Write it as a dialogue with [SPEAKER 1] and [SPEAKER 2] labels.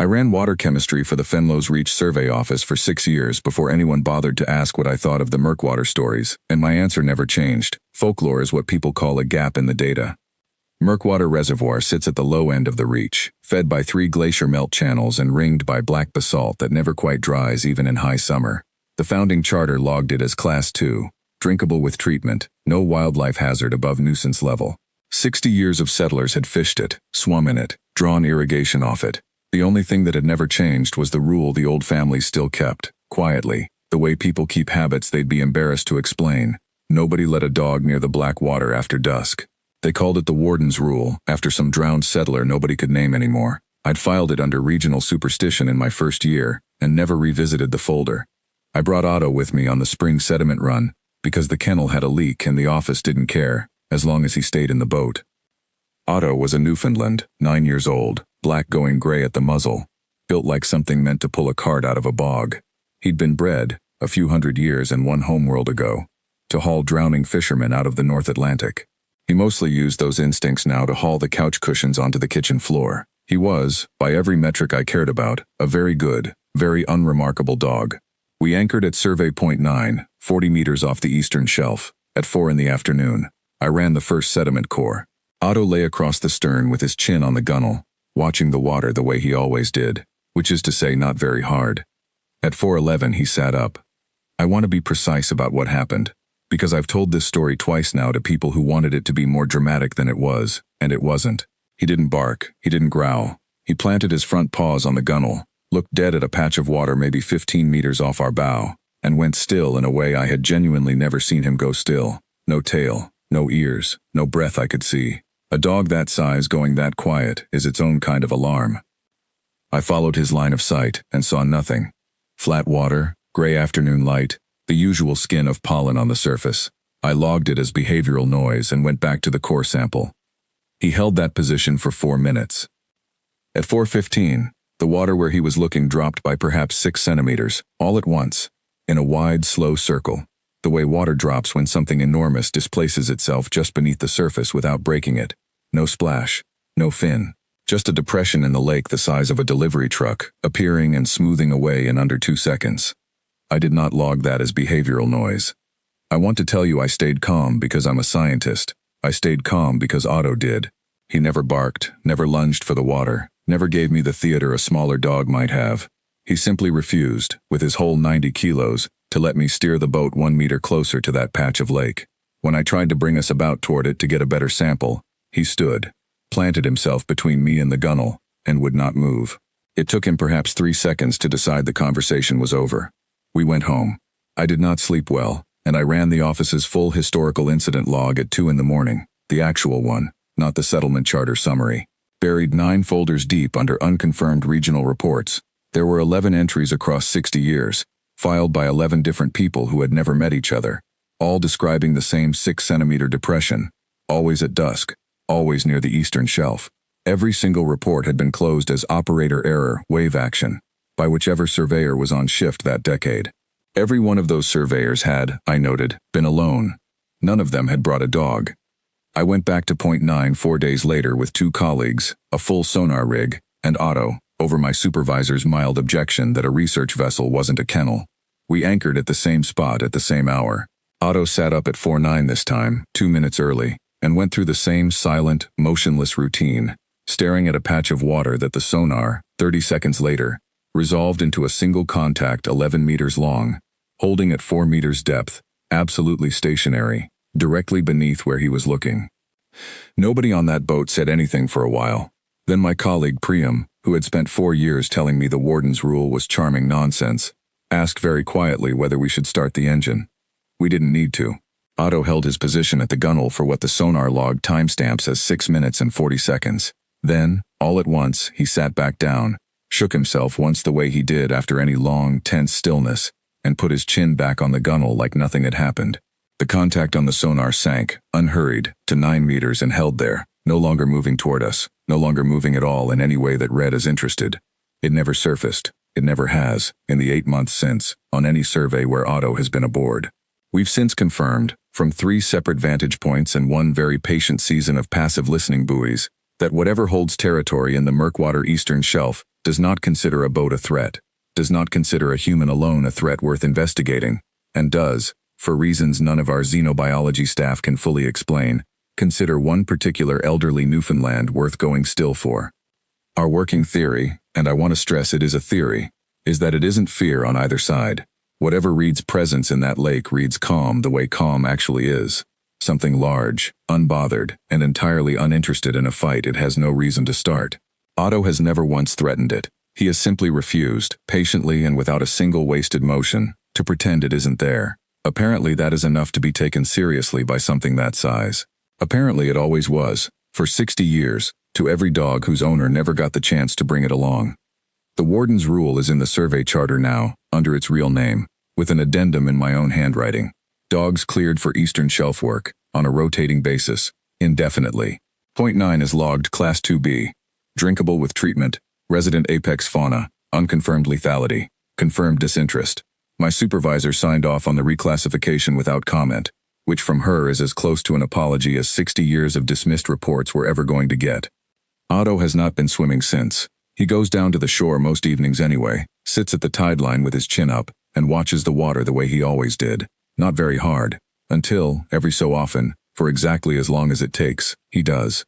[SPEAKER 1] ran water chemistry for the Fenlo's Reach Survey Office for 6 years before anyone bothered to ask what I thought of the Murkwater stories, and my answer never changed. Folklore is what people call a gap in the data. Murkwater Reservoir sits at the low end of the reach, fed by 3 glacier melt channels and ringed by black basalt that never quite dries even in high summer. The founding charter logged it as Class 2, drinkable with treatment, no wildlife hazard above nuisance level. 60 years of settlers had fished it, swum in it, drawn irrigation off it. The only thing that had never changed was the rule the old families still kept, quietly, the way people keep habits they'd be embarrassed to explain. Nobody let a dog near the black water after dusk. They called it the warden's rule, after some drowned settler nobody could name anymore. I'd filed it under regional superstition in my first year, and never revisited the folder. I brought Otto with me on the spring sediment run, because the kennel had a leak and the office didn't care, as long as he stayed in the boat. Otto was a Newfoundland, 9 years old, black going gray at the muzzle, built like something meant to pull a cart out of a bog. He'd been bred, a few hundred years and one homeworld ago, to haul drowning fishermen out of the North Atlantic. He mostly used those instincts now to haul the couch cushions onto the kitchen floor. He was, by every metric I cared about, a very good, very unremarkable dog. We anchored at Survey Point 9, 40 meters off the eastern shelf, at 4 in the afternoon. I ran the first sediment core. Otto lay across the stern with his chin on the gunnel, watching the water the way he always did, which is to say not very hard. At 4:11 he sat up. I want to be precise about what happened, because I've told this story twice now to people who wanted it to be more dramatic than it was, and it wasn't. He didn't bark, he didn't growl. He planted his front paws on the gunnel, looked dead at a patch of water maybe 15 meters off our bow, and went still in a way I had genuinely never seen him go still. No tail, no ears, no breath I could see. A dog that size going that quiet is its own kind of alarm. I followed his line of sight and saw nothing. Flat water, gray afternoon light, the usual skin of pollen on the surface. I logged it as behavioral noise and went back to the core sample. He held that position for 4 minutes. At 4:15, the water where he was looking dropped by perhaps 6 centimeters, all at once, in a wide, slow circle, the way water drops when something enormous displaces itself just beneath the surface without breaking it. No splash, no fin, just a depression in the lake the size of a delivery truck, appearing and smoothing away in under 2 seconds. I did not log that as behavioral noise. I want to tell you I stayed calm because I'm a scientist. I stayed calm because Otto did. He never barked, never lunged for the water, never gave me the theater a smaller dog might have. He simply refused, with his whole 90 kilos, to let me steer the boat 1 meter closer to that patch of lake. When I tried to bring us about toward it to get a better sample, he stood, planted himself between me and the gunnel, and would not move. It took him perhaps 3 seconds to decide the conversation was over. We went home. I did not sleep well, and I ran the office's full historical incident log at 2 in the morning, the actual one, not the settlement charter summary. Buried 9 folders deep under unconfirmed regional reports, there were 11 entries across 60 years, filed by 11 different people who had never met each other, all describing the same 6-centimeter depression, always at dusk, always near the eastern shelf. Every single report had been closed as operator error, wave action, by whichever surveyor was on shift that decade. Every one of those surveyors had, I noted, been alone. None of them had brought a dog. I went back to Point 9 4 days later with 2 colleagues, a full sonar rig, and Otto, over my supervisor's mild objection that a research vessel wasn't a kennel. We anchored at the same spot at the same hour. Otto sat up at 4:09 this time, 2 minutes early, and went through the same silent, motionless routine, staring at a patch of water that the sonar, 30 seconds later, resolved into a single contact 11 meters long, holding at 4 meters depth, absolutely stationary, directly beneath where he was looking. Nobody on that boat said anything for a while. Then my colleague Priam, who had spent 4 years telling me the warden's rule was charming nonsense, asked very quietly whether we should start the engine. We didn't need to. Otto held his position at the gunnel for what the sonar log timestamps as 6 minutes and 40 seconds. Then, all at once, he sat back down, shook himself once the way he did after any long, tense stillness, and put his chin back on the gunnel like nothing had happened. The contact on the sonar sank, unhurried, to 9 meters and held there, no longer moving toward us, no longer moving at all in any way that read as interested. It never surfaced, it never has, in the 8 months since, on any survey where Otto has been aboard. We've since confirmed, from 3 separate vantage points and 1 very patient season of passive listening buoys, that whatever holds territory in the Murkwater Eastern Shelf does not consider a boat a threat, does not consider a human alone a threat worth investigating, and does, for reasons none of our xenobiology staff can fully explain, consider one particular elderly Newfoundland worth going still for. Our working theory, and I want to stress it is a theory, is that it isn't fear on either side. Whatever reads presence in that lake reads calm the way calm actually is. Something large, unbothered, and entirely uninterested in a fight it has no reason to start. Otto has never once threatened it. He has simply refused, patiently and without a single wasted motion, to pretend it isn't there. Apparently that is enough to be taken seriously by something that size. Apparently it always was, for 60 years, to every dog whose owner never got the chance to bring it along. The warden's rule is in the survey charter now, under its real name, with an addendum in my own handwriting. Dogs cleared for Eastern Shelf work, on a rotating basis, indefinitely. Point 9 is logged Class 2B. Drinkable with treatment, resident apex fauna, unconfirmed lethality, confirmed disinterest. My supervisor signed off on the reclassification without comment, which from her is as close to an apology as 60 years of dismissed reports were ever going to get. Otto has not been swimming since. He goes down to the shore most evenings anyway, sits at the tide line with his chin up, and watches the water the way he always did. Not very hard, until, every so often, for exactly as long as it takes, he does.